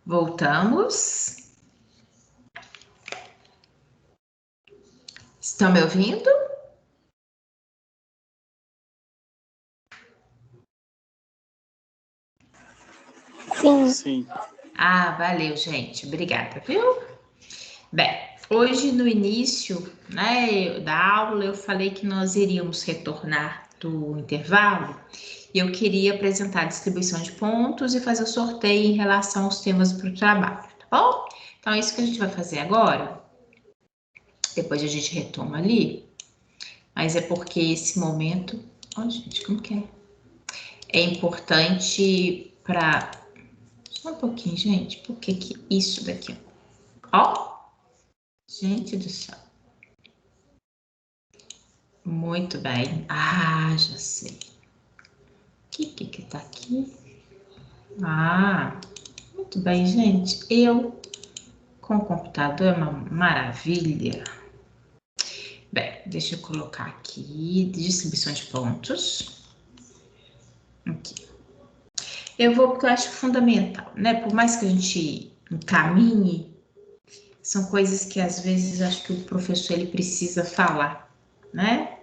Voltamos. Estão me ouvindo? Sim. Sim. Ah, valeu, gente. Obrigada, viu? Bem, hoje no início, né, da aula eu falei que nós iríamos retornar do intervalo e eu queria apresentar a distribuição de pontos e fazer o sorteio em relação aos temas para o trabalho, tá bom? Então é isso que a gente vai fazer agora. Depois a gente retoma ali, mas é porque esse momento... Ó, gente, como que é? É importante para... Só um pouquinho, gente. Por que que isso daqui? Ó, gente do céu. Muito bem. Ah, já sei. O que tá aqui? Ah, muito bem, gente. Eu com o computador é uma maravilha. Bem, deixa eu colocar aqui distribuição de pontos. Aqui. Eu vou porque eu acho fundamental, né? Por mais que a gente encaminhe, são coisas que às vezes acho que o professor ele precisa falar, né?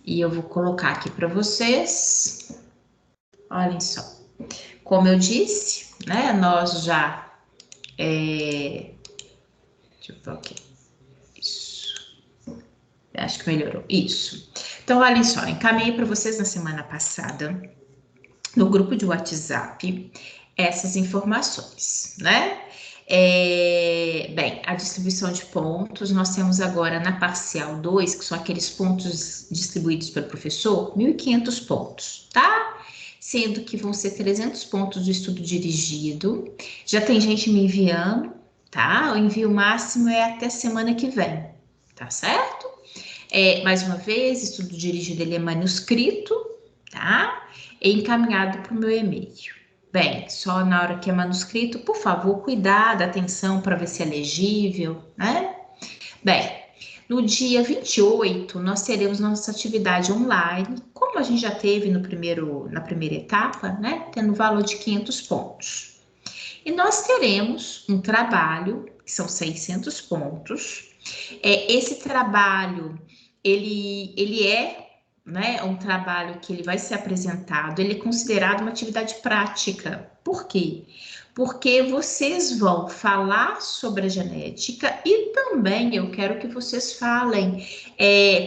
E eu vou colocar aqui para vocês. Olhem só. Como eu disse, né? Nós já... deixa eu ver aqui. Isso. Acho que melhorou. Isso. Então, olhem só. Encaminhei para vocês na semana passada, no grupo de WhatsApp, essas informações, né? Bem, a distribuição de pontos, nós temos agora na parcial 2, que são aqueles pontos distribuídos pelo professor, 1.500 pontos, tá? Sendo que vão ser 300 pontos do estudo dirigido. Já tem gente me enviando, tá? O envio máximo é até semana que vem, tá certo? Mais uma vez, estudo dirigido ele é manuscrito, tá? É encaminhado para o meu e-mail. Bem, só na hora que é manuscrito, por favor, cuidado, atenção para ver se é legível, né? Bem, no dia 28, nós teremos nossa atividade online, como a gente já teve na primeira etapa, né? Tendo valor de 500 pontos. E nós teremos um trabalho, que são 600 pontos. Esse trabalho, ele é, né, um trabalho que ele vai ser apresentado, ele é considerado uma atividade prática. Por quê? Porque vocês vão falar sobre a genética e também eu quero que vocês falem,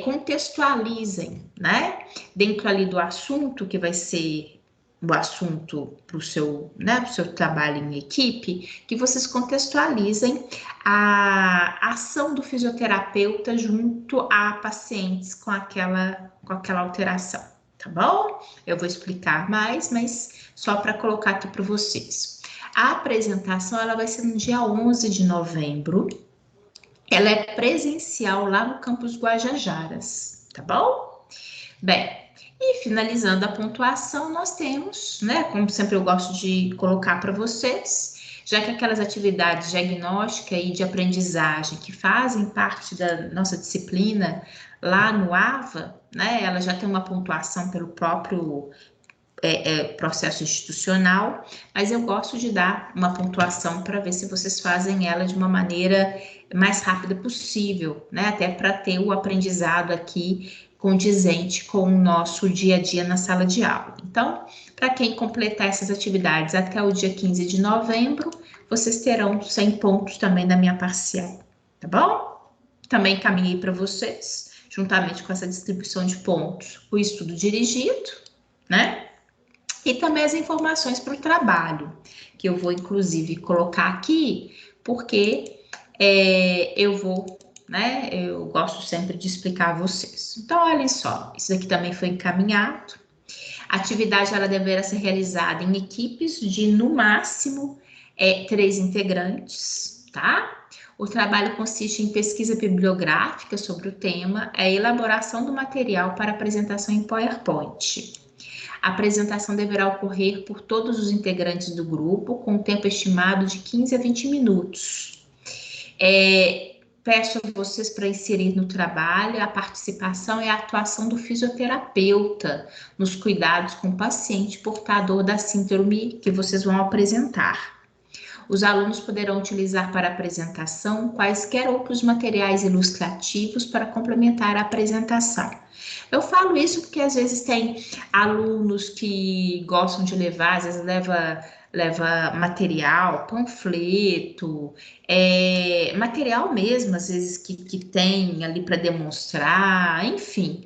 contextualizem, né? Dentro ali do assunto que vai ser o assunto para o seu, né, pro seu trabalho em equipe, que vocês contextualizem a ação do fisioterapeuta junto a pacientes com aquela alteração, tá bom? Eu vou explicar mais, mas só para colocar aqui para vocês. A apresentação ela vai ser no dia 11 de novembro, ela é presencial lá no campus Guajajaras, tá bom? Bem, e finalizando a pontuação, nós temos, né, como sempre eu gosto de colocar para vocês, já que aquelas atividades diagnóstica e de aprendizagem que fazem parte da nossa disciplina lá no AVA, né, ela já tem uma pontuação pelo próprio processo institucional, mas eu gosto de dar uma pontuação para ver se vocês fazem ela de uma maneira mais rápida possível, né, até para ter o aprendizado aqui condizente com o nosso dia a dia na sala de aula. Então, para quem completar essas atividades até o dia 15 de novembro, vocês terão 100 pontos também na minha parcial, tá bom? Também encaminhei para vocês, juntamente com essa distribuição de pontos, o estudo dirigido, né? E também as informações para o trabalho, que eu vou inclusive colocar aqui, porque eu vou, né? Eu gosto sempre de explicar a vocês. Então, olhem só, isso aqui também foi encaminhado. A atividade ela deverá ser realizada em equipes de, no máximo, 3 integrantes, tá? O trabalho consiste em pesquisa bibliográfica sobre o tema, a elaboração do material para apresentação em PowerPoint. A apresentação deverá ocorrer por todos os integrantes do grupo, com um tempo estimado de 15 a 20 minutos. Peço a vocês para inserir no trabalho a participação e a atuação do fisioterapeuta nos cuidados com o paciente portador da síndrome que vocês vão apresentar. Os alunos poderão utilizar para apresentação quaisquer outros materiais ilustrativos para complementar a apresentação. Eu falo isso porque às vezes tem alunos que gostam de levar, às vezes leva material, panfleto, material mesmo, às vezes que tem ali para demonstrar, enfim.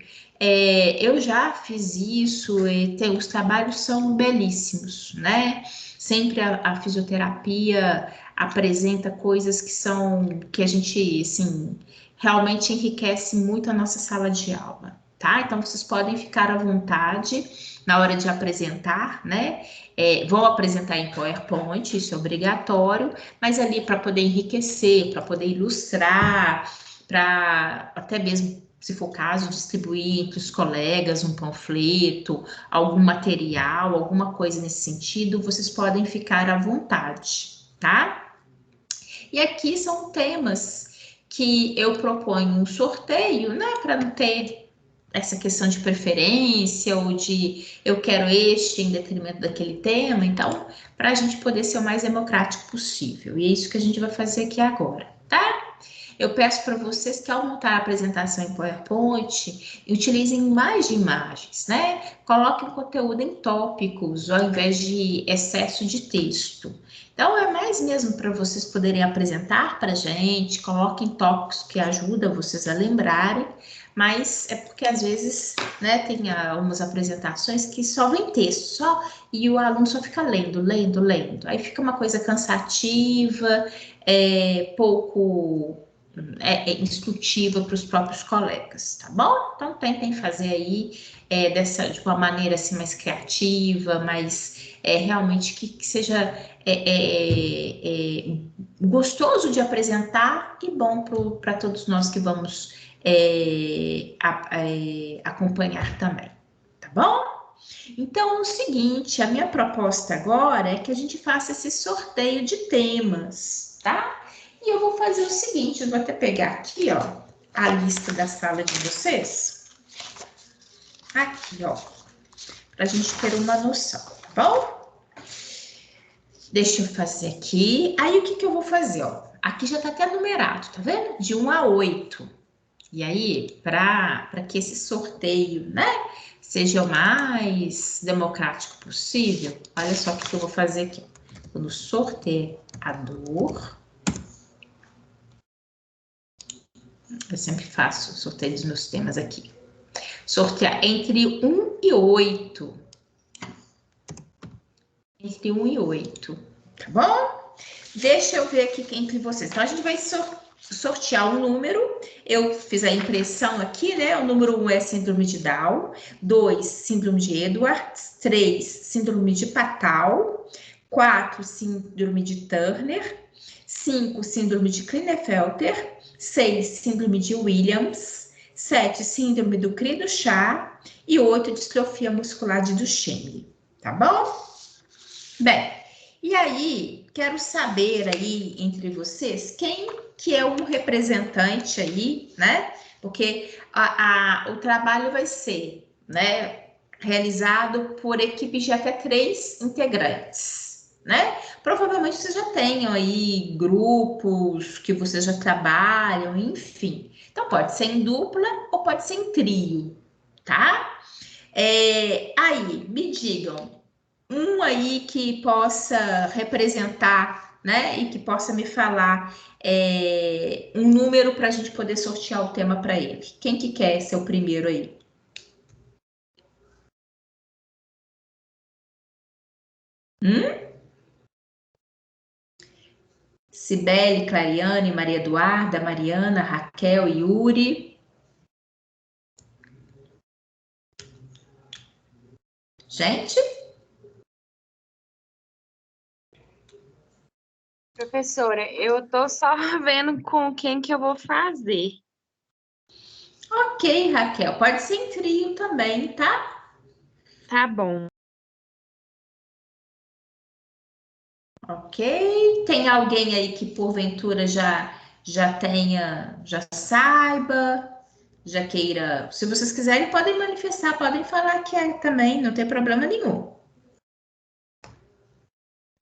Eu já fiz isso e os trabalhos são belíssimos, né? Sempre a fisioterapia apresenta coisas que a gente, assim, realmente enriquece muito a nossa sala de aula, tá? Então, vocês podem ficar à vontade na hora de apresentar, né? Vou apresentar em PowerPoint, isso é obrigatório, mas ali para poder enriquecer, para poder ilustrar, para até mesmo, se for o caso, distribuir entre os colegas um panfleto, algum material, alguma coisa nesse sentido, vocês podem ficar à vontade, tá? E aqui são temas que eu proponho um sorteio, né, para não ter essa questão de preferência ou de eu quero este em detrimento daquele tema, então, para a gente poder ser o mais democrático possível. E é isso que a gente vai fazer aqui agora, tá? Eu peço para vocês que ao montar a apresentação em PowerPoint, utilizem mais de imagens, né? Coloquem o conteúdo em tópicos, ao invés de excesso de texto. Então, é mais mesmo para vocês poderem apresentar para a gente, coloquem tópicos que ajudam vocês a lembrarem, mas é porque às vezes, né, tem algumas apresentações que só vem texto, e o aluno só fica lendo, lendo, lendo. Aí fica uma coisa cansativa, pouco instrutiva para os próprios colegas, tá bom? Então tentem fazer aí de uma maneira assim mais criativa, mais realmente que seja gostoso de apresentar e bom para todos nós que vamos acompanhar também, tá bom? Então, é o seguinte, a minha proposta agora é que a gente faça esse sorteio de temas, tá? E eu vou fazer o seguinte, eu vou até pegar aqui, ó, a lista da sala de vocês. Aqui, ó, pra gente ter uma noção, tá bom? Deixa eu fazer aqui. Aí, o que eu vou fazer, ó? Aqui já tá até numerado, tá vendo? De 1 a 8. E aí, para que esse sorteio, né, seja o mais democrático possível, olha só o que eu vou fazer aqui. Vou no sorteador. Eu sempre faço sorteio dos meus temas aqui. Sortear entre 1 e 8. Entre 1 e 8, tá bom? Deixa eu ver aqui entre vocês. Então, a gente vai sortear um número. Eu fiz a impressão aqui, né? O número 1 é síndrome de Down, 2, síndrome de Edwards, 3, síndrome de Patau, 4, síndrome de Turner, 5, síndrome de Klinefelter, 6, síndrome de Williams, 7, síndrome do Cri-du-Chat e 8, distrofia muscular de Duchenne, tá bom? Bem, e aí, quero saber aí entre vocês quem que é o representante aí, né? Porque o trabalho vai ser, né, realizado por equipes de até 3 integrantes, né? Provavelmente vocês já tenham aí grupos que vocês já trabalham, enfim. Então, pode ser em dupla ou pode ser em trio, tá? Aí, me digam, um aí que possa representar, né, e que possa me falar um número para a gente poder sortear o tema para ele. Quem que quer ser o primeiro aí? Cibele, Clariane, Maria Eduarda, Mariana, Raquel, Yuri. Gente? Professora, eu tô só vendo com quem que eu vou fazer. Ok, Raquel, pode ser em trio também, tá? Tá bom. Ok. Tem alguém aí que porventura já saiba, já queira. Se vocês quiserem, podem manifestar, podem falar que é também, não tem problema nenhum.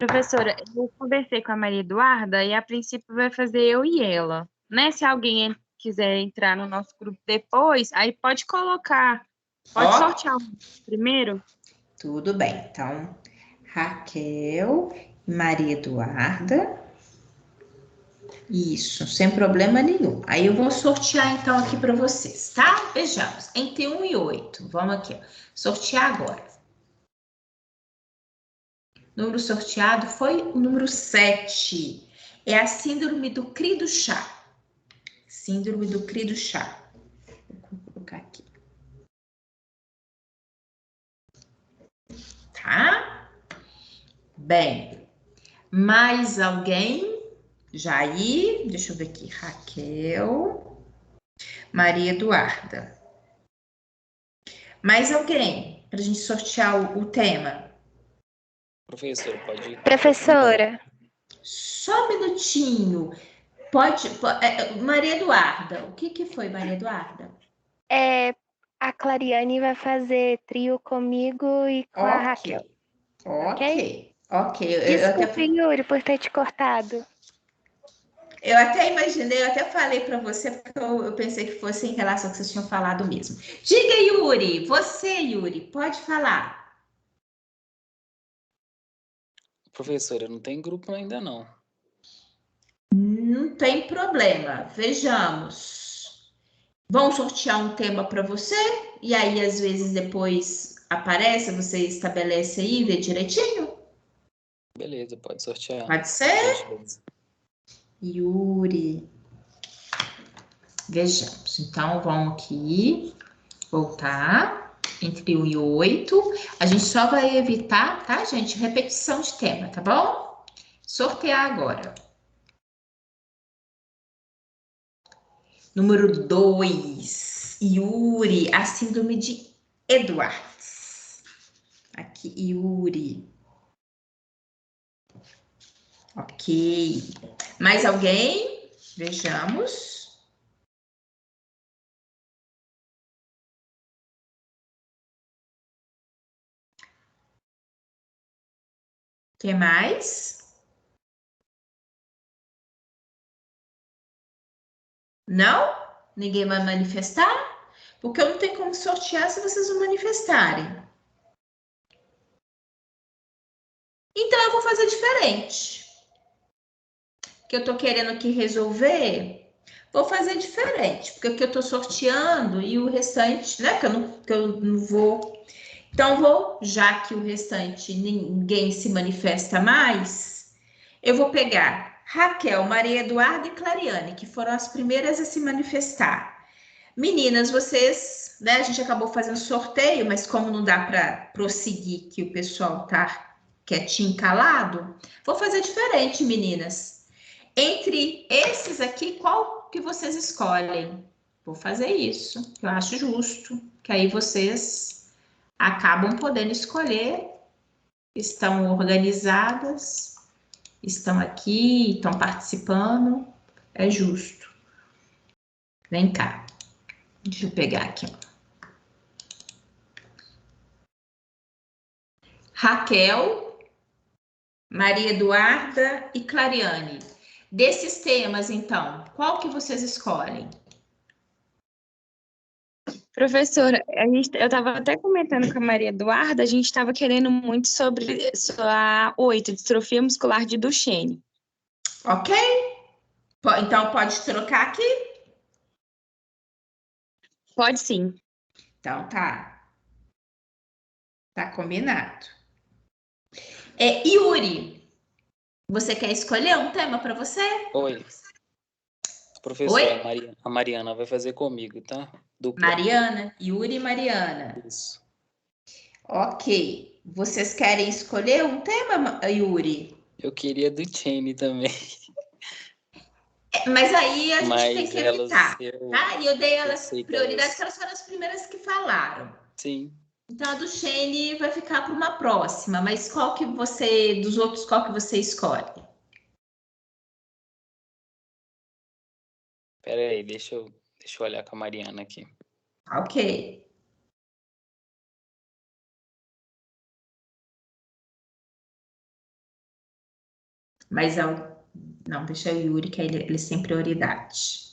Professora, eu conversei com a Maria Eduarda e a princípio vai fazer eu e ela, né? Se alguém quiser entrar no nosso grupo depois, aí pode colocar, pode Ó, sortear o primeiro. tudo bem. Então, Raquel, Maria Eduarda. Isso, sem problema nenhum. Aí eu vou sortear então aqui para vocês, tá? Vejamos. Entre 1 e 8. Vamos aqui, ó. Sortear agora. O número sorteado foi o número 7. É a síndrome do cri do chá. Síndrome do cri do chá. Vou colocar aqui. Tá? Bem, mais alguém? Jair, deixa eu ver aqui. Raquel, Maria Eduarda. Mais alguém para a gente sortear o tema? Professor, pode ir. Professora, Só um minutinho. Maria Eduarda, o que foi, Maria Eduarda? a Clariane vai fazer trio comigo e com a Raquel. Ok. Desculpe, Yuri, por ter te cortado. Eu até imaginei, eu até falei para você, porque eu pensei que fosse em relação ao que vocês tinham falado mesmo. Diga, Yuri, Yuri, pode falar. Professora, não tem grupo ainda não. Não tem problema, vejamos. Vamos sortear um tema para você, e aí às vezes depois aparece, você estabelece aí, vê direitinho? Beleza, pode sortear. Pode ser? Beleza. Yuri. Vejamos. Então, vamos aqui. Voltar. Entre 1 e 8. A gente só vai evitar, tá, gente? Repetição de tema, tá bom? Sortear agora. Número 2. Yuri. A síndrome de Edwards. Aqui, Yuri. Ok. Mais alguém? Vejamos. Que mais? Não? Ninguém vai manifestar? Porque eu não tenho como sortear se vocês não manifestarem. Então eu vou fazer diferente. Que eu tô querendo aqui resolver, vou fazer diferente, porque aqui eu tô sorteando e o restante, né, que eu não vou. Então vou, já que o restante ninguém se manifesta mais, eu vou pegar Raquel, Maria Eduarda e Clariane, que foram as primeiras a se manifestar. Meninas, vocês, né, a gente acabou fazendo sorteio, mas como não dá para prosseguir que o pessoal tá quietinho, calado, vou fazer diferente, meninas. Entre esses aqui, qual que vocês escolhem? Vou fazer isso, eu acho justo, que aí vocês acabam podendo escolher, estão organizadas, estão aqui, estão participando, é justo. Vem cá, deixa eu pegar aqui, ó. Raquel, Maria Eduarda e Clariane. Desses temas, então, qual que vocês escolhem? Professora, eu estava até comentando com a Maria Eduarda, a gente estava querendo muito sobre a 8, distrofia muscular de Duchenne. Ok? Então, pode trocar aqui? Pode sim. Então, tá. Tá combinado. Yuri, você quer escolher um tema para você? Oi. Professora, a Mariana vai fazer comigo, tá? Dupla. Mariana, Yuri e Mariana. Isso. Ok. Vocês querem escolher um tema, Yuri? Eu queria do Chain também. Mas aí a gente tem Mas que evitar, tá? E eu dei elas sei prioridade, elas... porque elas foram as primeiras que falaram. Sim. Então a do Shane vai ficar para uma próxima, mas qual que você, dos outros, qual que você escolhe? Pera aí, deixa eu olhar com a Mariana aqui. Ok. Mas não, deixa o Yuri, que ele tem prioridade.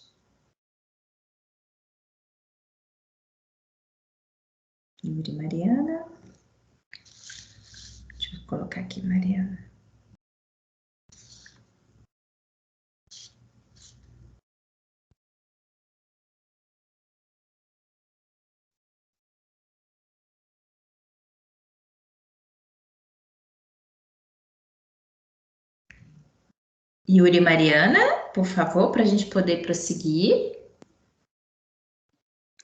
Yuri, Mariana. Deixa eu colocar aqui, Mariana. Yuri e Mariana, por favor, para a gente poder prosseguir.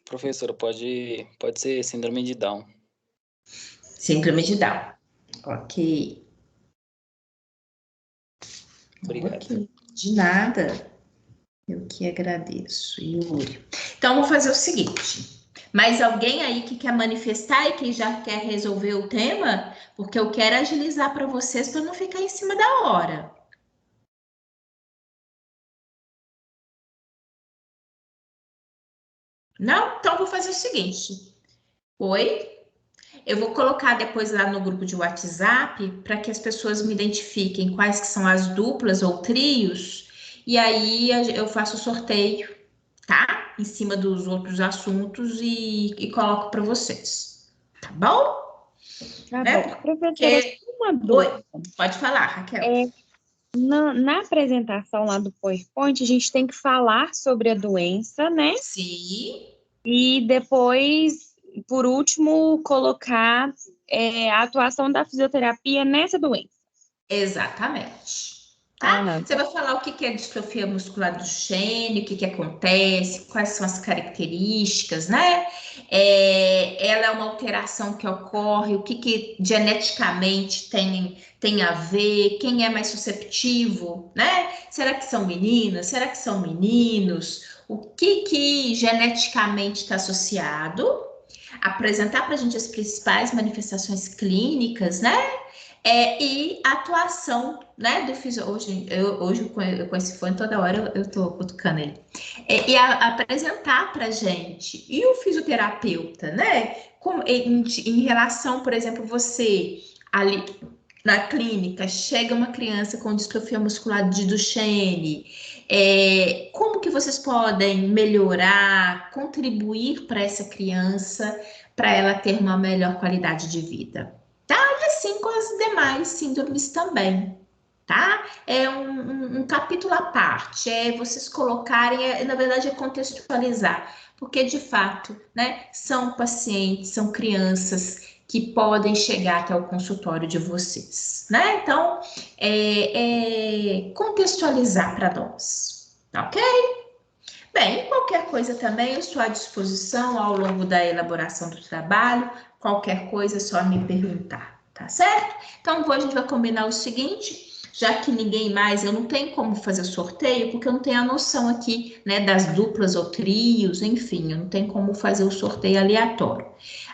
Professora, pode ser síndrome de Down. Síndrome de Down. Ok. Obrigado. Ok. De nada. Eu que agradeço, Yuri. Então, vou fazer o seguinte. Mais alguém aí que quer manifestar e que já quer resolver o tema? Porque eu quero agilizar para vocês para não ficar em cima da hora. Não? Então, vou fazer o seguinte. Oi? Eu vou colocar depois lá no grupo de WhatsApp para que as pessoas me identifiquem quais que são as duplas ou trios. E aí eu faço o sorteio, tá? Em cima dos outros assuntos e coloco para vocês. Tá bom? Tá Né? bom. Professora, Porque... uma dúvida. Oi, pode falar, Raquel. Na apresentação lá do PowerPoint, a gente tem que falar sobre a doença, né? Sim. E depois, por último, colocar a atuação da fisioterapia nessa doença. Exatamente. Tá? Você vai falar o que é distrofia muscular do Duchenne, o que acontece, quais são as características, né? Ela é uma alteração que ocorre, o que geneticamente tem a ver, quem é mais susceptível, né? Será que são meninas? Será que são meninos? O que geneticamente está associado? Apresentar para a gente as principais manifestações clínicas, né? E a atuação, né, do hoje eu com esse fone toda hora eu tô cutucando ele. Apresentar pra gente. E o fisioterapeuta, né? Em relação, por exemplo, você ali na clínica, chega uma criança com distrofia muscular de Duchenne, como que vocês podem melhorar, contribuir para essa criança, para ela ter uma melhor qualidade de vida? Assim com as demais síndromes também, tá? É um capítulo à parte, vocês colocarem, na verdade, contextualizar, porque de fato, né, são pacientes, são crianças que podem chegar até o consultório de vocês, né? Então, contextualizar para nós, ok? Bem, qualquer coisa também, eu estou à disposição ao longo da elaboração do trabalho, qualquer coisa é só me perguntar, tá certo? Então, hoje a gente vai combinar o seguinte, já que ninguém mais, eu não tenho como fazer sorteio, porque eu não tenho a noção aqui, né, das duplas ou trios, enfim, eu não tenho como fazer o sorteio aleatório.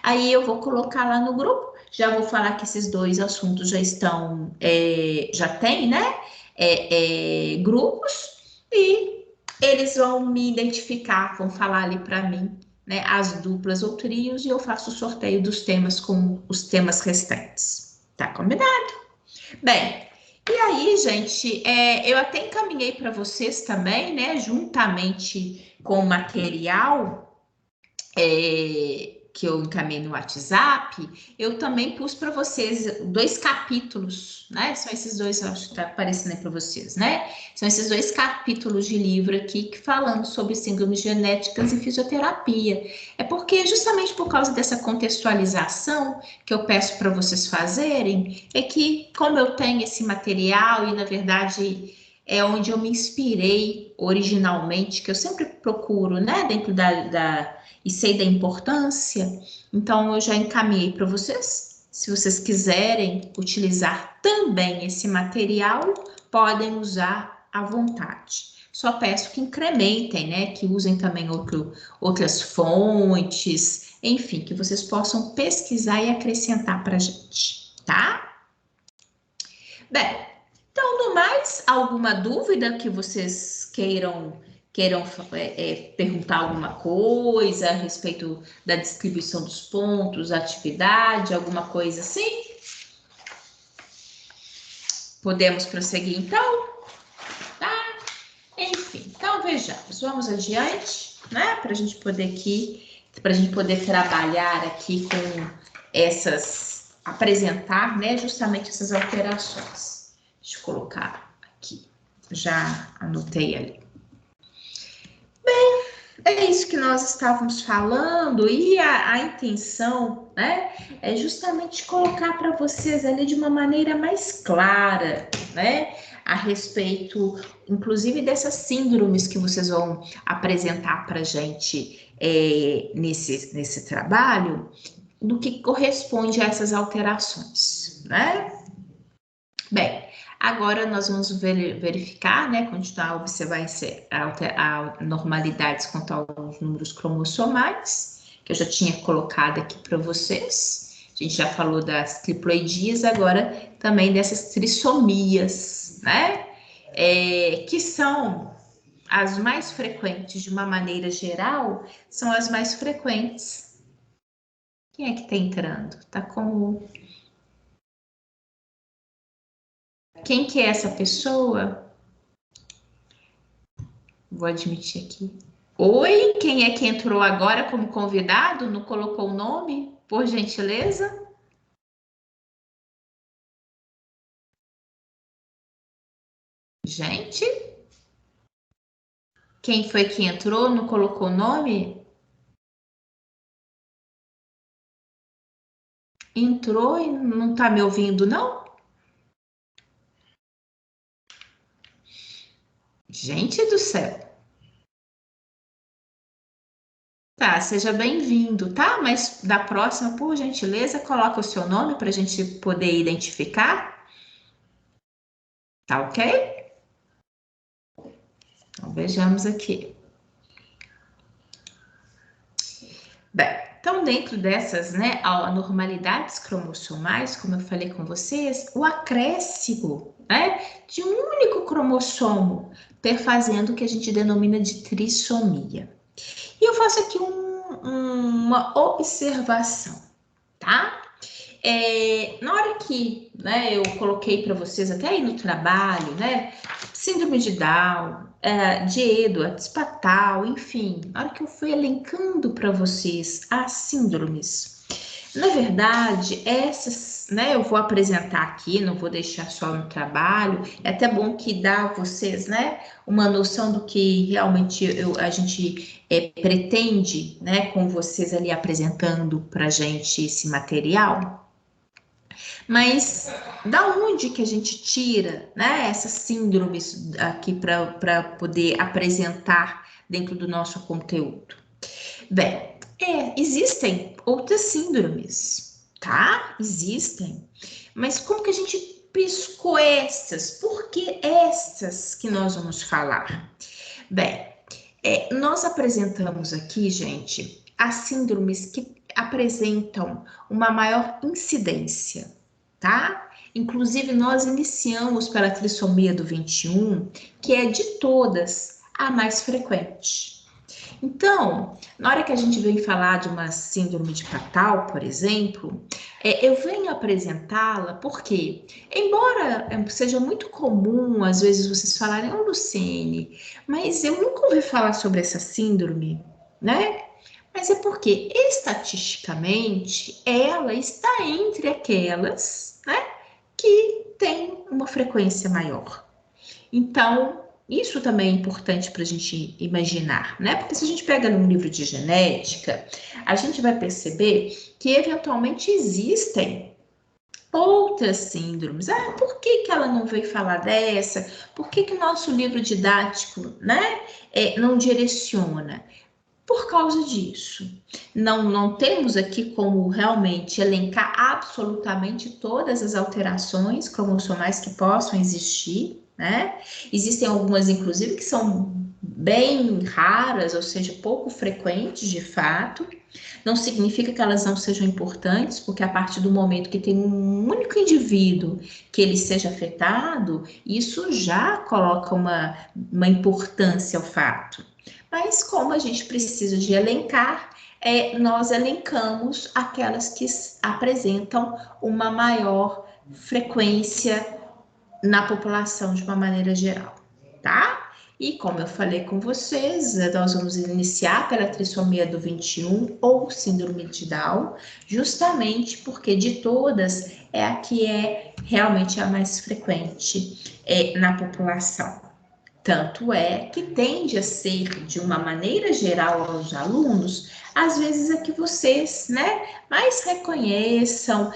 Aí eu vou colocar lá no grupo, já vou falar que esses dois assuntos já estão, já tem, né, grupos, e eles vão me identificar, vão falar ali para mim, né, as duplas ou trios, e eu faço o sorteio dos temas com os temas restantes. Tá combinado? Bem, e aí, gente, eu até encaminhei para vocês também, né, juntamente com o material, que eu encaminhei no WhatsApp, eu também pus para vocês 2 capítulos, né? São esses dois, eu acho que tá aparecendo aí para vocês, né? São esses 2 capítulos de livro aqui falando sobre síndromes genéticas e fisioterapia. É porque justamente por causa dessa contextualização que eu peço para vocês fazerem, é que como eu tenho esse material e na verdade é onde eu me inspirei originalmente, que eu sempre procuro, né, dentro e sei da importância, então eu já encaminhei para vocês. Se vocês quiserem utilizar também esse material, podem usar à vontade. Só peço que incrementem, né, que usem também outras fontes, enfim, que vocês possam pesquisar e acrescentar para a gente, tá? Bem, então, no mais, alguma dúvida que vocês queiram perguntar alguma coisa a respeito da distribuição dos pontos, atividade, alguma coisa assim? Podemos prosseguir, então? Tá? Enfim, então vejamos. Vamos adiante, né? Para a gente poder trabalhar aqui com essas, apresentar, né? Justamente essas alterações. Deixa eu colocar aqui. Já anotei ali. Bem, é isso que nós estávamos falando e a intenção, né, é justamente colocar para vocês ali de uma maneira mais clara, né, a respeito, inclusive, dessas síndromes que vocês vão apresentar para a gente nesse trabalho, no que corresponde a essas alterações, né? Bem, agora nós vamos verificar, né, continuar a observar a normalidades quanto aos números cromossomais, que eu já tinha colocado aqui para vocês. A gente já falou das triploidias, agora também dessas trissomias, né, que são as mais frequentes, de uma maneira geral, são as mais frequentes. Quem é que está entrando? Tá com... Quem que é essa pessoa? Vou admitir aqui. Oi, quem é que entrou agora como convidado? Não colocou o nome, por gentileza? Gente? Quem foi que entrou, não colocou o nome? Entrou e não tá me ouvindo, não? Gente do céu. Tá, seja bem-vindo, tá? Mas da próxima, por gentileza, coloca o seu nome para a gente poder identificar. Tá ok? Então, vejamos aqui. Bem, então dentro dessas, né, anormalidades cromossomais, como eu falei com vocês, o acréscimo, né, de um único cromossomo perfazendo o que a gente denomina de trissomia. E eu faço aqui uma observação, tá? Na hora que, né, eu coloquei para vocês até aí no trabalho, né, síndrome de Down, de Edwards, Patal, enfim, na hora que eu fui elencando para vocês as síndromes, na verdade, essas, né, eu vou apresentar aqui, não vou deixar só no trabalho, é até bom que dá a vocês, né, uma noção do que realmente a gente pretende, né, com vocês ali apresentando para gente esse material. Mas da onde que a gente tira, né, essas síndromes aqui para poder apresentar dentro do nosso conteúdo? Bem, existem outras síndromes, tá? Existem. Mas como que a gente pescou essas? Por que essas que nós vamos falar? Bem, nós apresentamos aqui, gente, as síndromes que apresentam uma maior incidência, tá? Inclusive, nós iniciamos pela trissomia do 21, que é de todas a mais frequente. Então, na hora que a gente vem falar de uma síndrome de Patal, por exemplo, eu venho apresentá-la porque, embora seja muito comum, às vezes, vocês falarem, Luciene, mas eu nunca ouvi falar sobre essa síndrome, né? Mas é porque, estatisticamente, ela está entre aquelas, né, que tem uma frequência maior. Então, isso também é importante para a gente imaginar, né? Porque se a gente pega num livro de genética, a gente vai perceber que eventualmente existem outras síndromes. Por que ela não veio falar dessa? Por que o nosso livro didático, né, não direciona? Por causa disso, não temos aqui como realmente elencar absolutamente todas as alterações cromossomais que possam existir, né? Existem algumas, inclusive, que são bem raras, ou seja, pouco frequentes de fato. Não significa que elas não sejam importantes, porque a partir do momento que tem um único indivíduo que ele seja afetado, isso já coloca uma importância ao fato. Mas como a gente precisa de elencar, nós elencamos aquelas que apresentam uma maior frequência na população de uma maneira geral, tá? E como eu falei com vocês, nós vamos iniciar pela trissomia do 21 ou síndrome de Down, justamente porque de todas é a que é realmente a mais frequente na população. Tanto é que tende a ser, de uma maneira geral, aos alunos, às vezes é que vocês, né, mais reconheçam,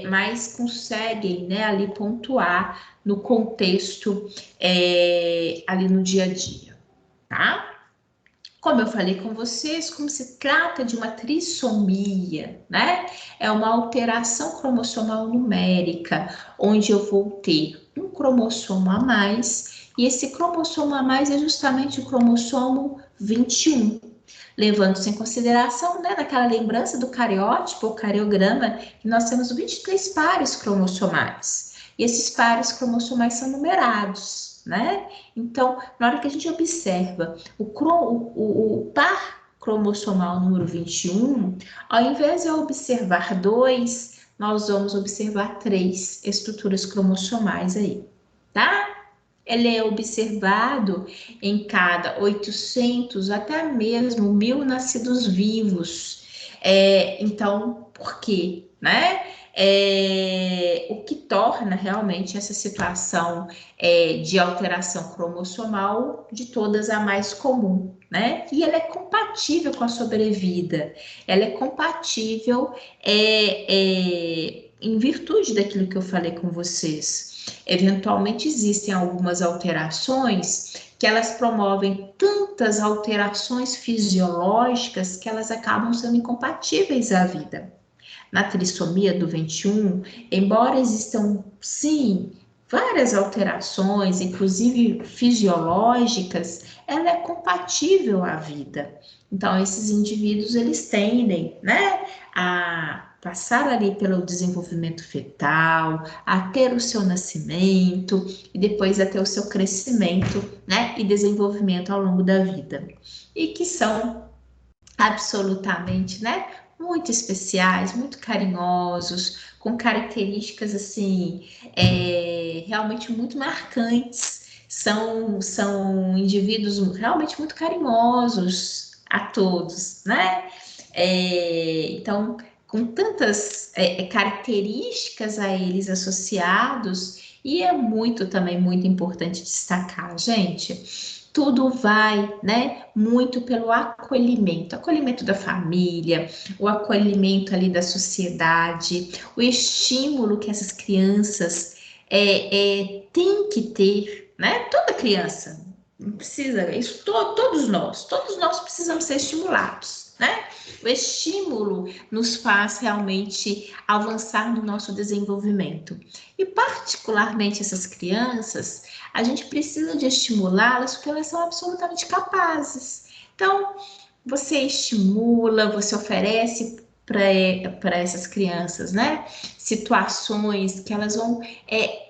mais conseguem, né, ali pontuar no contexto, ali no dia a dia, tá? Como eu falei com vocês, como se trata de uma trissomia, né? É uma alteração cromossomal numérica, onde eu vou ter um cromossomo a mais, e esse cromossomo a mais é justamente o cromossomo 21. Levando-se em consideração, né, naquela lembrança do cariótipo, ou cariograma, que nós temos 23 pares cromossomais. E esses pares cromossomais são numerados, né? Então, na hora que a gente observa o par cromossomal número 21, ao invés de eu observar 2, nós vamos observar 3 estruturas cromossomais aí, tá? Ele é observado em cada 800 até mesmo 1.000 nascidos vivos. Então, por quê? Né? O que torna realmente essa situação de alteração cromossomal de todas a mais comum, né? E ela é compatível com a sobrevida, ela é compatível em virtude daquilo que eu falei com vocês. Eventualmente existem algumas alterações que elas promovem tantas alterações fisiológicas que elas acabam sendo incompatíveis à vida. Na trissomia do 21, embora existam, sim, várias alterações, inclusive fisiológicas, ela é compatível à vida. Então, esses indivíduos, eles tendem, né, a passar ali pelo desenvolvimento fetal, a ter o seu nascimento e depois a ter o seu crescimento, né, e desenvolvimento ao longo da vida. E que são absolutamente, né, muito especiais, muito carinhosos, com características assim, realmente muito marcantes. São indivíduos realmente muito carinhosos a todos, né? Então, com tantas características a eles associados, e é também muito importante destacar, gente, tudo vai, né, muito pelo acolhimento da família, o acolhimento ali da sociedade, o estímulo que essas crianças têm que ter, né? Toda criança precisa, isso todos nós precisamos ser estimulados, né? O estímulo nos faz realmente avançar no nosso desenvolvimento. E particularmente essas crianças, a gente precisa de estimulá-las porque elas são absolutamente capazes. Então, você estimula, você oferece para essas crianças, né? Situações que elas vão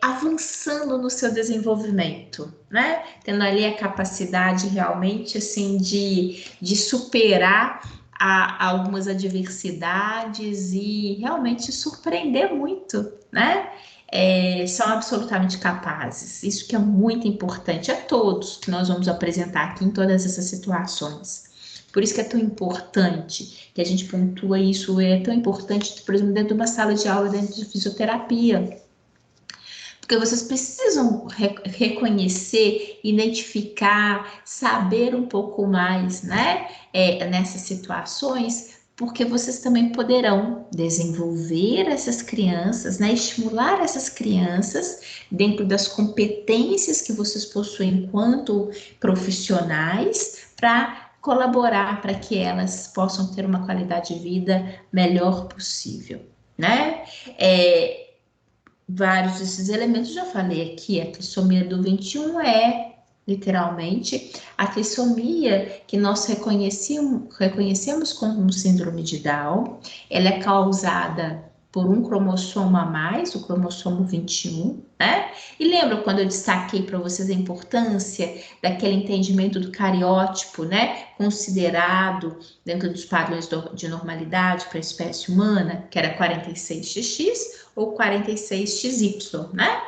avançando no seu desenvolvimento, né? Tendo ali a capacidade realmente assim de superar algumas adversidades e realmente surpreender muito, né? São absolutamente capazes. Isso que é muito importante a todos que nós vamos apresentar aqui em todas essas situações. Por isso que é tão importante que a gente pontua isso, é tão importante, por exemplo, dentro de uma sala de aula, dentro de fisioterapia. Porque vocês precisam reconhecer, identificar, saber um pouco mais, né, nessas situações, porque vocês também poderão desenvolver essas crianças, né, estimular essas crianças dentro das competências que vocês possuem enquanto profissionais para colaborar para que elas possam ter uma qualidade de vida melhor possível, né? Vários desses elementos, já falei aqui, a trissomia do 21 literalmente, a trissomia que nós reconhecemos como síndrome de Down. Ela é causada por um cromossomo a mais, o cromossomo 21, né? E lembra quando eu destaquei para vocês a importância daquele entendimento do cariótipo, né? Considerado dentro dos padrões de normalidade para a espécie humana, que era 46XX ou 46XY, né?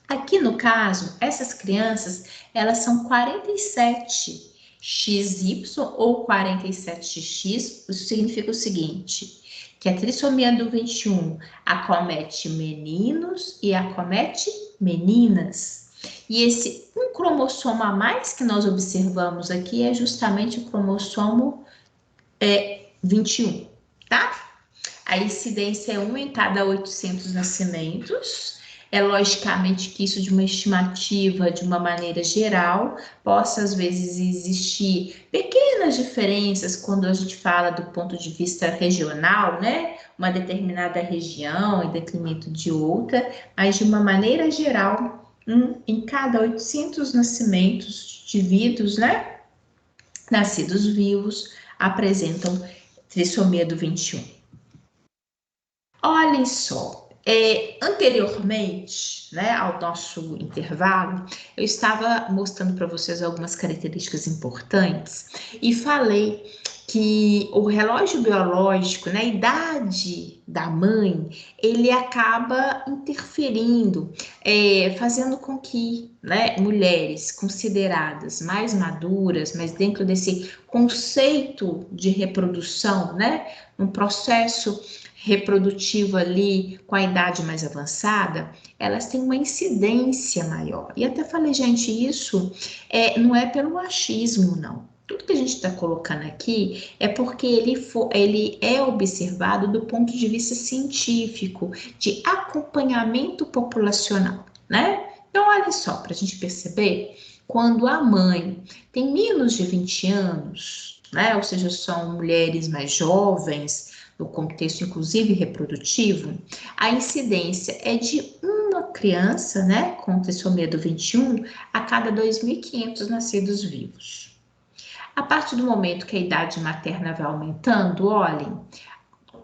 Aqui no caso, essas crianças, elas são 47 XY ou 47XX, isso significa o seguinte, que a trissomia do 21 acomete meninos e acomete meninas. E esse um cromossomo a mais que nós observamos aqui é justamente o cromossomo 21, tá? A incidência é 1 em cada 800 nascimentos. É logicamente que isso de uma estimativa, de uma maneira geral, possa às vezes existir pequenas diferenças quando a gente fala do ponto de vista regional, né? Uma determinada região em detrimento de outra, mas de uma maneira geral, 1 em cada 800 nascimentos de indivíduos, né? Nascidos vivos, apresentam trissomia do 21. Olhem só, anteriormente, né, ao nosso intervalo, eu estava mostrando para vocês algumas características importantes e falei que o relógio biológico, né, a idade da mãe, ele acaba interferindo, fazendo com que, né, mulheres consideradas mais maduras, mas dentro desse conceito de reprodução, né, um processo reprodutivo ali com a idade mais avançada, elas têm uma incidência maior. E até falei, gente, isso não é pelo achismo, não. Tudo que a gente está colocando aqui é porque ele é observado do ponto de vista científico, de acompanhamento populacional, né? Então, olha só, para a gente perceber, quando a mãe tem menos de 20 anos, né? Ou seja, são mulheres mais jovens, no contexto inclusive reprodutivo, a incidência é de uma criança, né, com trissomia do 21 a cada 2.500 nascidos vivos. A partir do momento que a idade materna vai aumentando, olhem,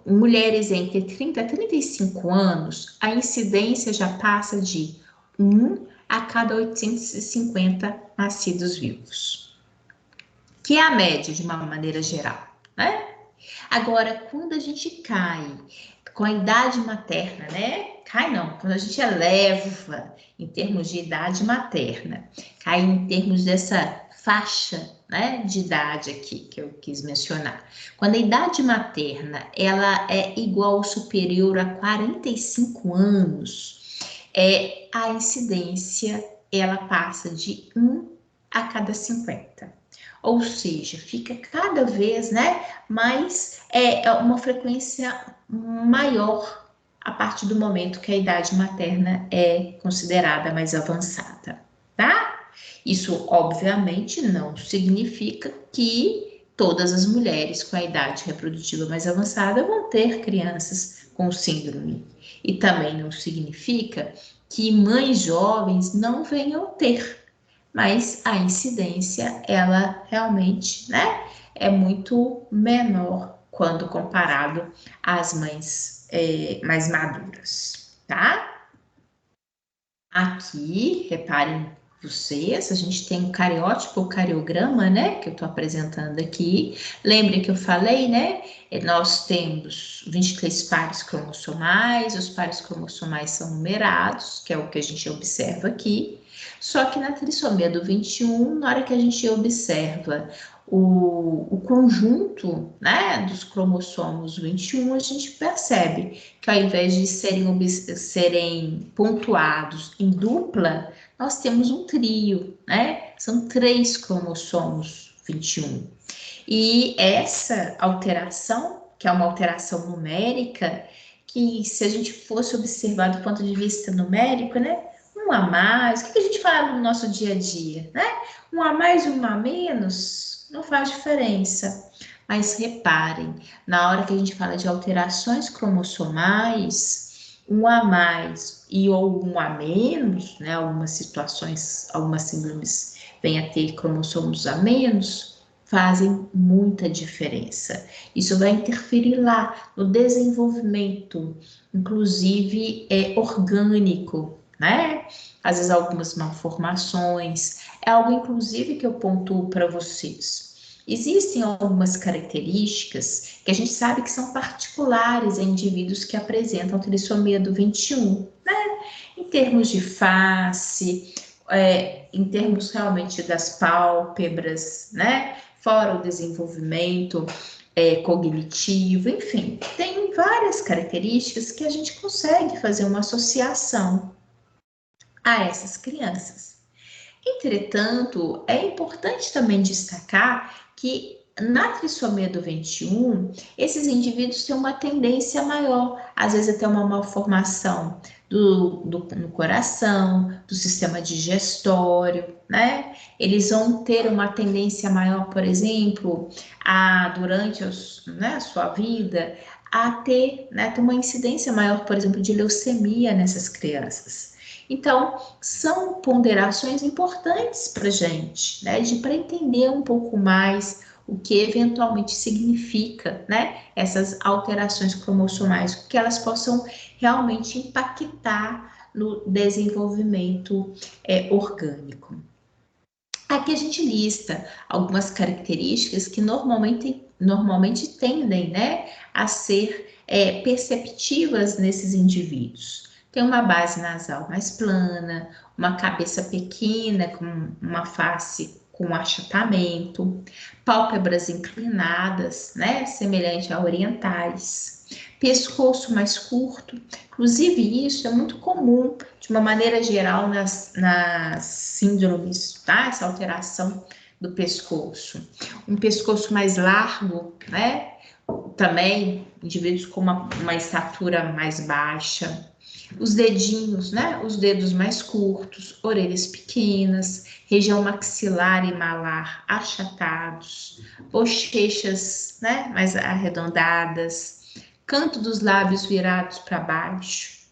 mulheres entre 30 a 35 anos, a incidência já passa de 1 a cada 850 nascidos vivos, que é a média de uma maneira geral, né? Agora, quando a gente cai com a idade materna, né? Cai não, quando a gente eleva em termos de idade materna, cai em termos dessa faixa, né, de idade aqui que eu quis mencionar. Quando a idade materna ela é igual ou superior a 45 anos, a incidência ela passa de 1 a cada 50. Ou seja, fica cada vez, né, mais uma frequência maior a partir do momento que a idade materna é considerada mais avançada, tá? Isso, obviamente, não significa que todas as mulheres com a idade reprodutiva mais avançada vão ter crianças com síndrome. E também não significa que mães jovens não venham ter, mas a incidência, ela realmente, né, é muito menor quando comparado às mães mais maduras, tá? Aqui, reparem vocês, a gente tem o cariótipo, o cariograma, né, que eu tô apresentando aqui. Lembrem que eu falei, né, nós temos 23 pares cromossomais, os pares cromossomais são numerados, que é o que a gente observa aqui. Só que na trissomia do 21, na hora que a gente observa o conjunto, né, dos cromossomos 21, a gente percebe que ao invés de serem pontuados em dupla, nós temos um trio, né? São 3 cromossomos 21. E essa alteração, que é uma alteração numérica, que se a gente fosse observar do ponto de vista numérico, né? Um a mais, o que a gente fala no nosso dia a dia, né? Um a mais e um a menos não faz diferença. Mas reparem, na hora que a gente fala de alterações cromossomais, um a mais e ou um a menos, né? Algumas situações, algumas síndromes vêm a ter cromossomos a menos, fazem muita diferença. Isso vai interferir lá no desenvolvimento, inclusive orgânico, né? Às vezes algumas malformações, é algo inclusive que eu pontuo para vocês. Existem algumas características que a gente sabe que são particulares em indivíduos que apresentam trissomia do 21, né? termos de face, em termos realmente das pálpebras, né? Fora o desenvolvimento cognitivo, enfim, tem várias características que a gente consegue fazer uma associação a essas crianças. Entretanto, é importante também destacar que na trissomia do 21, esses indivíduos têm uma tendência maior, às vezes até uma malformação no coração, do sistema digestório, né? Eles vão ter uma tendência maior, por exemplo, durante a sua vida, a ter uma incidência maior, por exemplo, de leucemia nessas crianças. Então, são ponderações importantes para a gente, né? Para entender um pouco mais o que eventualmente significa, né? Essas alterações cromossomais, que elas possam realmente impactar no desenvolvimento orgânico. Aqui a gente lista algumas características que normalmente tendem, né, a ser perceptivas nesses indivíduos. Tem uma base nasal mais plana, uma cabeça pequena, com uma face com achatamento, pálpebras inclinadas, né, semelhante a orientais, pescoço mais curto. Inclusive, isso é muito comum, de uma maneira geral, nas síndromes, tá? Essa alteração do pescoço. Um pescoço mais largo, né? Também, indivíduos com uma estatura mais baixa. Os dedinhos, né? Os dedos mais curtos, orelhas pequenas, região maxilar e malar achatados, bochechas, né? Mais arredondadas, canto dos lábios virados para baixo,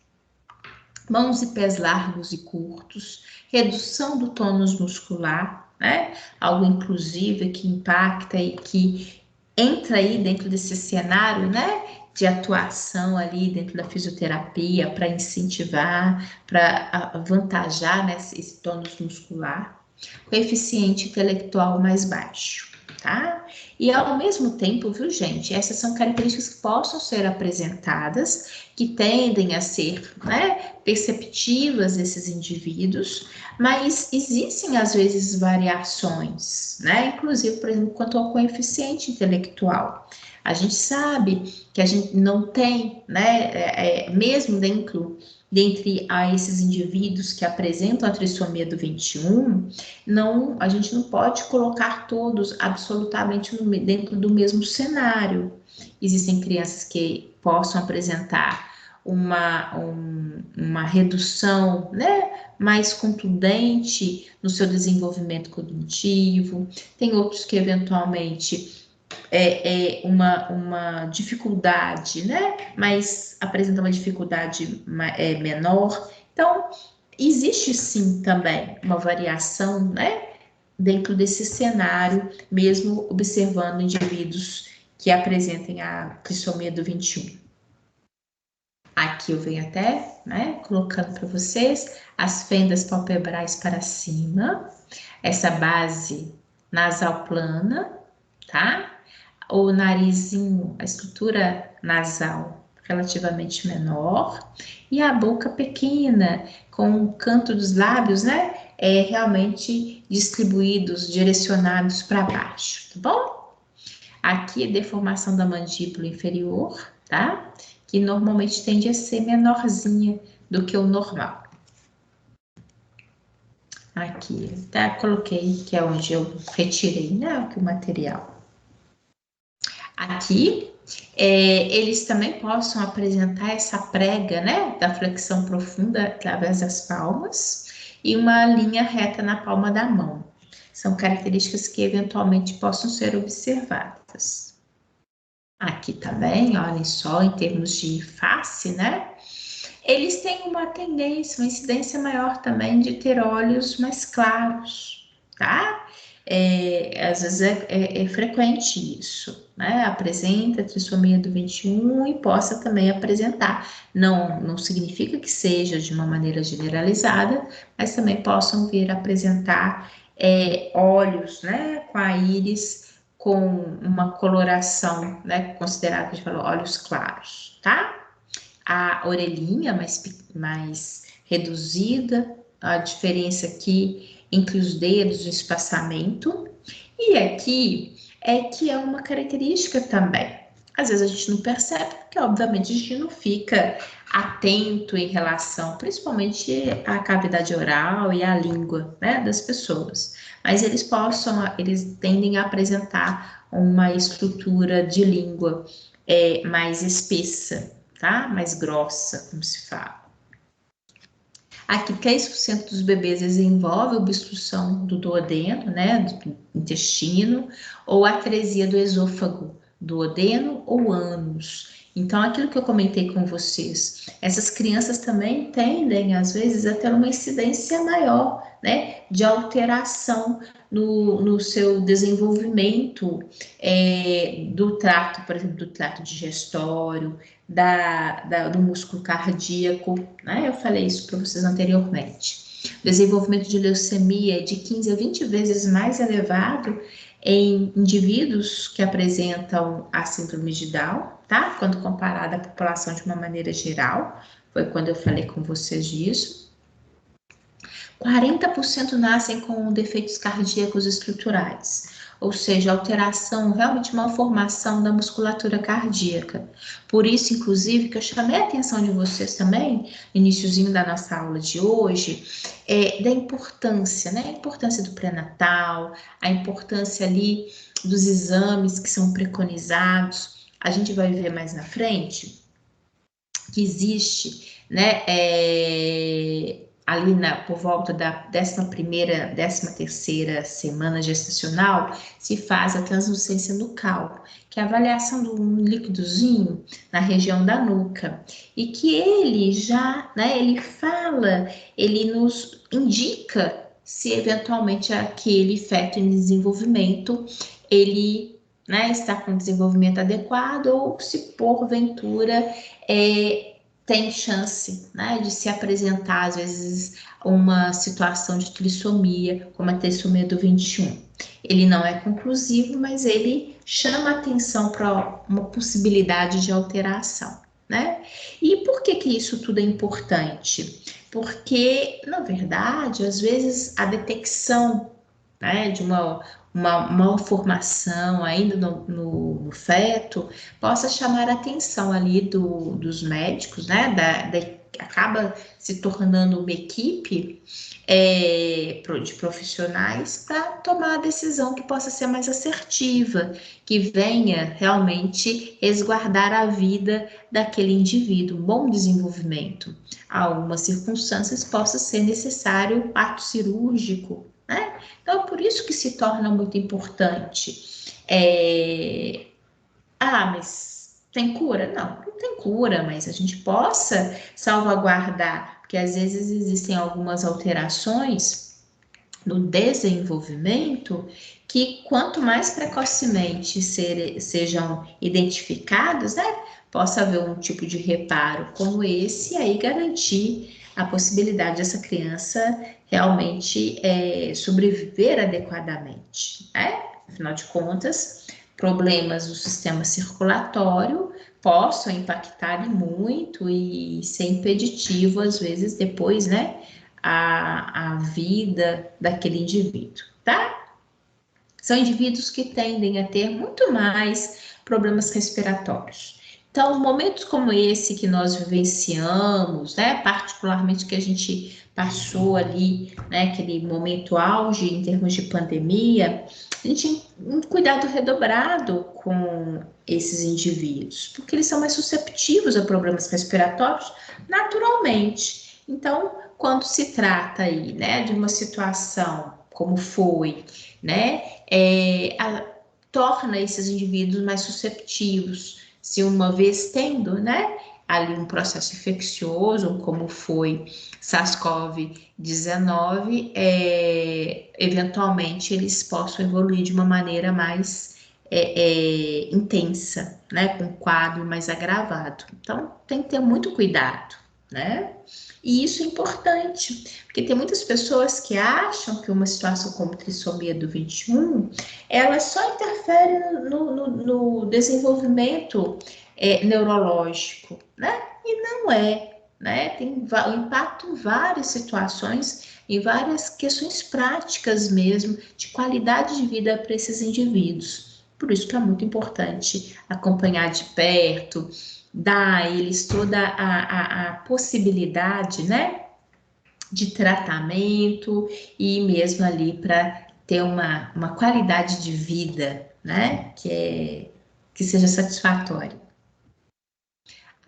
mãos e pés largos e curtos, redução do tônus muscular, né? Algo inclusive que impacta e que entra aí dentro desse cenário, né? De atuação ali dentro da fisioterapia para incentivar, para avantajar, né, esse tônus muscular. Coeficiente intelectual mais baixo, tá? E ao mesmo tempo, viu, gente, essas são características que possam ser apresentadas, que tendem a ser, né, perceptivas desses indivíduos, mas existem às vezes variações, né? Inclusive, por exemplo, quanto ao coeficiente intelectual. A gente sabe que a gente não tem, né, mesmo dentre esses indivíduos que apresentam a trissomia do 21, a gente não pode colocar todos absolutamente dentro do mesmo cenário. Existem crianças que possam apresentar uma redução, né, mais contundente no seu desenvolvimento cognitivo, tem outros que eventualmente uma dificuldade, né, mas apresenta uma dificuldade menor. Então, existe sim também uma variação, né, dentro desse cenário, mesmo observando indivíduos que apresentem a trissomia do 21. Aqui eu venho até, né, colocando para vocês as fendas palpebrais para cima, essa base nasal plana, tá? O narizinho, a estrutura nasal relativamente menor, e a boca pequena, com o canto dos lábios, né, realmente distribuídos, direcionados para baixo, tá bom? Aqui a deformação da mandíbula inferior, tá? Que normalmente tende a ser menorzinha do que o normal. Aqui, tá? Coloquei, que é onde eu retirei, né, o material. Aqui, eles também possam apresentar essa prega, né, da flexão profunda através das palmas e uma linha reta na palma da mão. São características que eventualmente possam ser observadas. Aqui também, olhem só, em termos de face, né, eles têm uma tendência, uma incidência maior também de ter olhos mais claros, tá? Às vezes é frequente isso, né? Apresenta a trissomia do 21 e possa também apresentar. Não significa que seja de uma maneira generalizada, mas também possam vir a apresentar olhos, né? Com a íris com uma coloração, né? Considerada de olhos claros, tá? A orelhinha mais reduzida, a diferença aqui entre os dedos, o espaçamento, e aqui é que é uma característica também. Às vezes a gente não percebe, porque obviamente a gente não fica atento em relação, principalmente à cavidade oral e à língua, né, das pessoas. Mas eles tendem a apresentar uma estrutura de língua mais espessa, tá? Mais grossa, como se fala. Aqui, 3% dos bebês desenvolve obstrução do duodeno, né, do intestino, ou atresia do esôfago, duodeno ou ânus. Então, aquilo que eu comentei com vocês, essas crianças também tendem, às vezes, a ter uma incidência maior, né, de alteração no seu desenvolvimento do trato, por exemplo, do trato digestório, do músculo cardíaco, né? Eu falei isso para vocês anteriormente. O desenvolvimento de leucemia é de 15 a 20 vezes mais elevado em indivíduos que apresentam a síndrome de Down, tá? Quando comparada à população de uma maneira geral, foi quando eu falei com vocês disso. 40% nascem com defeitos cardíacos estruturais, ou seja, alteração, realmente malformação da musculatura cardíaca. Por isso, inclusive, que eu chamei a atenção de vocês também, no iniciozinho da nossa aula de hoje, da importância, né? A importância do pré-natal, a importância ali dos exames que são preconizados. A gente vai ver mais na frente que existe, né? Ali por volta da 11ª, 13ª semana gestacional, se faz a translucência nucal, que é a avaliação de um líquidozinho na região da nuca, e que ele já, né, ele nos indica se eventualmente aquele feto em desenvolvimento, ele, né, está com desenvolvimento adequado, ou se porventura tem chance, né, de se apresentar, às vezes, uma situação de trissomia, como a trissomia do 21. Ele não é conclusivo, mas ele chama atenção para uma possibilidade de alteração, né? E por que isso tudo é importante? Porque, na verdade, às vezes, a detecção, né, de uma malformação ainda no feto, possa chamar a atenção ali dos médicos, né, acaba se tornando uma equipe de profissionais para tomar a decisão que possa ser mais assertiva, que venha realmente resguardar a vida daquele indivíduo, um bom desenvolvimento. Algumas circunstâncias possa ser necessário parto cirúrgico, né? Então, por isso que se torna muito importante. Mas tem cura? Não tem cura, mas a gente possa salvaguardar, porque às vezes existem algumas alterações no desenvolvimento que quanto mais precocemente sejam identificadas, né, possa haver um tipo de reparo como esse, e aí garantir a possibilidade dessa criança realmente sobreviver adequadamente, né? Afinal de contas, problemas do sistema circulatório possam impactar muito e ser impeditivo, às vezes, depois, né, a vida daquele indivíduo, tá? São indivíduos que tendem a ter muito mais problemas respiratórios. Então, momentos como esse que nós vivenciamos, né, particularmente que a gente passou ali, né, aquele momento auge em termos de pandemia, a gente tem um cuidado redobrado com esses indivíduos, porque eles são mais susceptíveis a problemas respiratórios naturalmente. Então, quando se trata aí, né, de uma situação como foi, né, torna esses indivíduos mais susceptíveis, se uma vez tendo, né, ali um processo infeccioso, como foi SARS-CoV-19, eventualmente eles possam evoluir de uma maneira mais intensa, né, com um quadro mais agravado. Então, tem que ter muito cuidado, né? E isso é importante, porque tem muitas pessoas que acham que uma situação como trissomia do 21, ela só interfere no desenvolvimento neurológico, né? E não é. né? Tem impacto em várias situações, em várias questões práticas mesmo, de qualidade de vida para esses indivíduos. Por isso que é muito importante acompanhar de perto, dar a eles toda a possibilidade, né, de tratamento e mesmo ali para ter uma qualidade de vida, né, que seja satisfatória.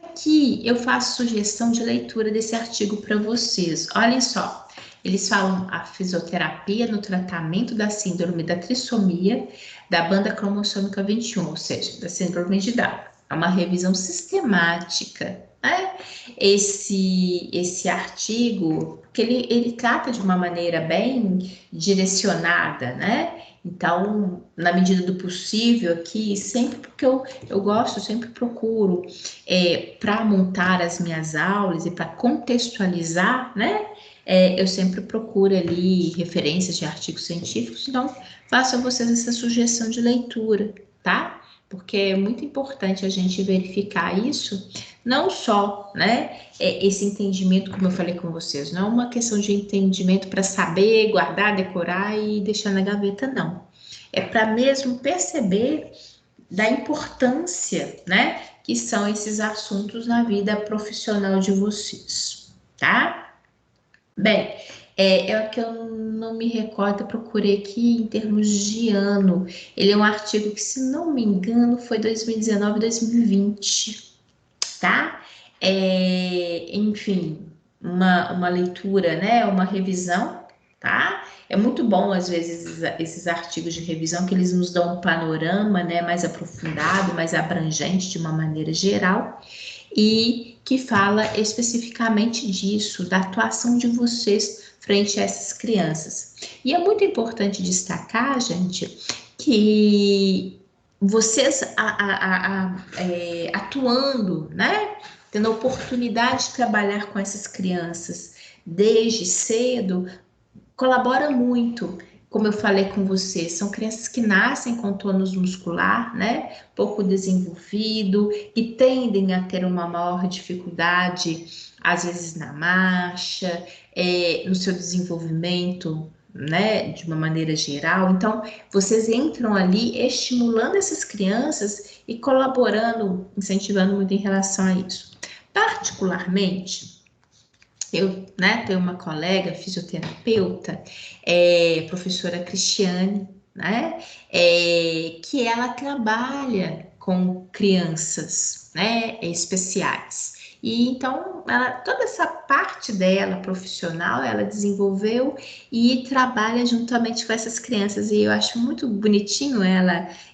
Aqui eu faço sugestão de leitura desse artigo para vocês. Olhem só, eles falam a fisioterapia no tratamento da síndrome da trissomia da banda cromossômica 21, ou seja, da síndrome de Down. É uma revisão sistemática, né? Esse artigo, porque ele trata de uma maneira bem direcionada, né? Então, na medida do possível aqui, sempre porque eu gosto, sempre procuro para montar as minhas aulas e para contextualizar, né? Eu sempre procuro ali referências de artigos científicos, então faço a vocês essa sugestão de leitura, tá? Porque é muito importante a gente verificar isso, não só, né, esse entendimento, como eu falei com vocês, não é uma questão de entendimento para saber, guardar, decorar e deixar na gaveta, não. É para mesmo perceber da importância, né, que são esses assuntos na vida profissional de vocês, tá? Bem, é o que eu não me recordo, eu procurei aqui em termos de ano. Ele é um artigo que, se não me engano, foi 2019, 2020, tá? Enfim, uma leitura, né? Uma revisão, tá? É muito bom, às vezes, esses artigos de revisão, que eles nos dão um panorama, né? Mais aprofundado, mais abrangente, de uma maneira geral, e que fala especificamente disso, da atuação de vocês frente a essas crianças. E é muito importante destacar, gente, que vocês atuando, né, tendo a oportunidade de trabalhar com essas crianças desde cedo, colabora muito. Como eu falei com você, são crianças que nascem com tônus muscular, né, pouco desenvolvido, e tendem a ter uma maior dificuldade, às vezes na marcha, no seu desenvolvimento, né, de uma maneira geral. Então, vocês entram ali estimulando essas crianças e colaborando, incentivando muito em relação a isso. Particularmente, eu, né, tenho uma colega fisioterapeuta, professora Cristiane, né, que ela trabalha com crianças, né, especiais. E então, toda essa parte dela profissional, ela desenvolveu e trabalha juntamente com essas crianças. E eu acho muito bonitinho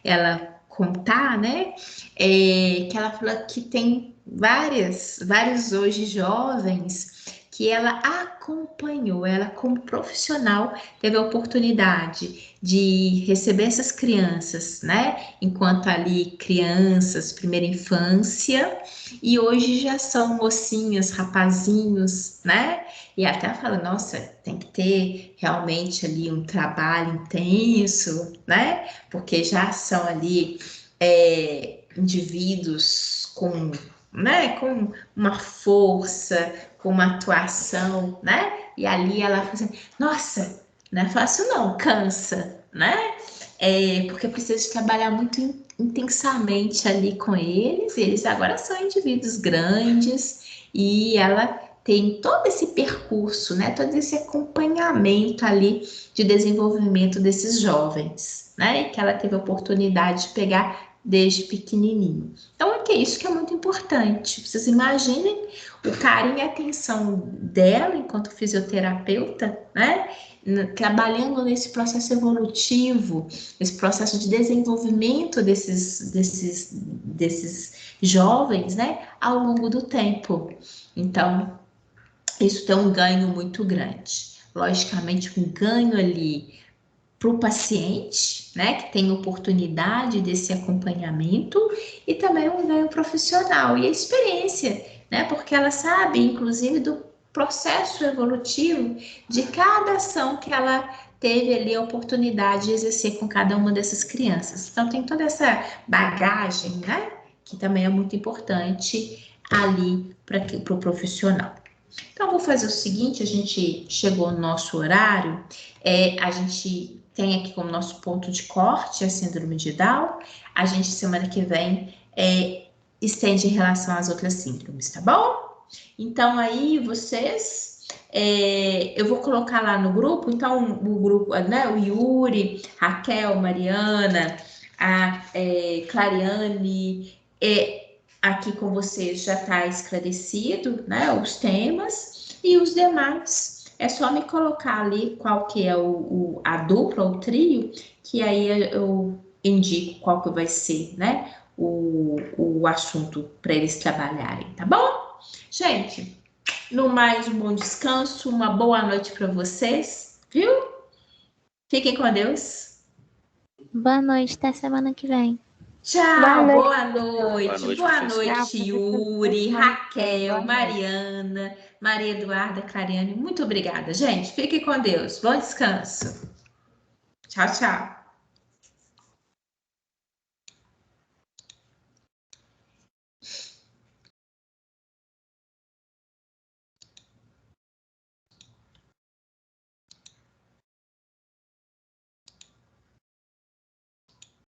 ela contar, né, que ela fala que tem vários hoje jovens que ela acompanhou, ela como profissional teve a oportunidade de receber essas crianças, né? Enquanto ali crianças, primeira infância, e hoje já são mocinhas, rapazinhos, né? E até fala, nossa, tem que ter realmente ali um trabalho intenso, né? Porque já são ali indivíduos com, né, com uma força, com uma atuação, né? E ali ela fala assim, nossa, não é fácil não, cansa, né? Porque precisa de trabalhar muito intensamente ali com eles agora são indivíduos grandes, e ela tem todo esse percurso, né? Todo esse acompanhamento ali de desenvolvimento desses jovens, né? E que ela teve a oportunidade de pegar desde pequenininho. Então, é isso que é muito importante. Vocês imaginem o carinho e a atenção dela enquanto fisioterapeuta, né? Trabalhando nesse processo evolutivo, esse processo de desenvolvimento desses jovens, né? Ao longo do tempo. Então, isso tem um ganho muito grande. Logicamente, um ganho ali para o paciente, né, que tem oportunidade desse acompanhamento, e também um ganho profissional e a experiência, né, porque ela sabe, inclusive, do processo evolutivo de cada ação que ela teve ali a oportunidade de exercer com cada uma dessas crianças. Então, tem toda essa bagagem, né, que também é muito importante ali para o profissional. Então, vou fazer o seguinte, a gente chegou no nosso horário, a gente tem aqui como nosso ponto de corte a síndrome de Down, a gente semana que vem estende em relação às outras síndromes, tá bom? Então, aí vocês, eu vou colocar lá no grupo, então o grupo, né, o Yuri, Raquel, Mariana, a Clariane, aqui com vocês já está esclarecido, né, os temas, e os demais, é só me colocar ali qual que é a dupla, o trio, que aí eu indico qual que vai ser, né, o assunto para eles trabalharem, tá bom? Gente, no mais, um bom descanso, uma boa noite para vocês, viu? Fiquem com Deus. Boa noite, até semana que vem. Tchau, boa noite. Boa noite, professor. Yuri, Raquel, Mariana, Maria Eduarda, Clariane. Muito obrigada, gente. Fiquem com Deus. Bom descanso. Tchau, tchau.